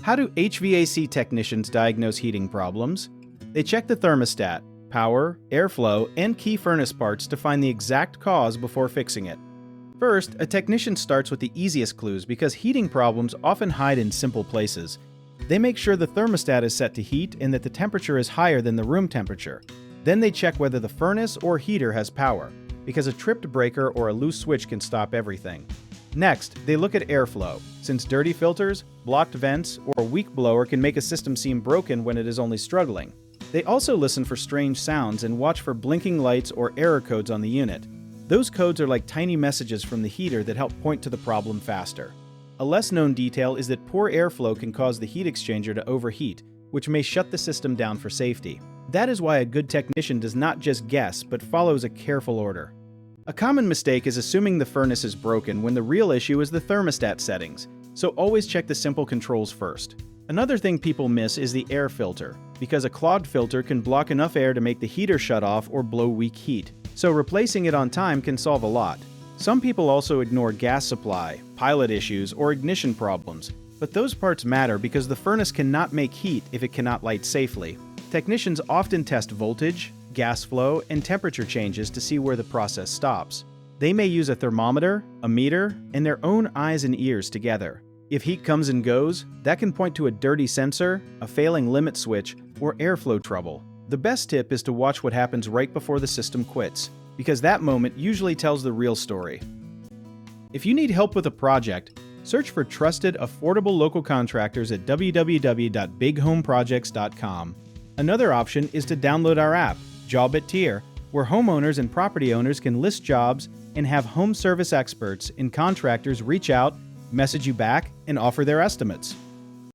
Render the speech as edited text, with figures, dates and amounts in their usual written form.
How do HVAC technicians diagnose heating problems? They check the thermostat, power, airflow, and key furnace parts to find the exact cause before fixing it. First, a technician starts with the easiest clues because heating problems often hide in simple places. They make sure the thermostat is set to heat and that the temperature is higher than the room temperature. Then they check whether the furnace or heater has power, because a tripped breaker or a loose switch can stop everything. Next, they look at airflow, since dirty filters, blocked vents, or a weak blower can make a system seem broken when it is only struggling. They also listen for strange sounds and watch for blinking lights or error codes on the unit. Those codes are like tiny messages from the heater that help point to the problem faster. A less known detail is that poor airflow can cause the heat exchanger to overheat, which may shut the system down for safety. That is why a good technician does not just guess, but follows a careful order. A common mistake is assuming the furnace is broken when the real issue is the thermostat settings, so always check the simple controls first. Another thing people miss is the air filter, because a clogged filter can block enough air to make the heater shut off or blow weak heat, so replacing it on time can solve a lot. Some people also ignore gas supply, pilot issues, or ignition problems, but those parts matter because the furnace cannot make heat if it cannot light safely. Technicians often test voltage, gas flow, and temperature changes to see where the process stops. They may use a thermometer, a meter, and their own eyes and ears together. If heat comes and goes, that can point to a dirty sensor, a failing limit switch, or airflow trouble. The best tip is to watch what happens right before the system quits, because that moment usually tells the real story. If you need help with a project, search for trusted, affordable local contractors at www.bighomeprojects.com. Another option is to download our app, Job at Tier, where homeowners and property owners can list jobs and have home service experts and contractors reach out, message you back, and offer their estimates.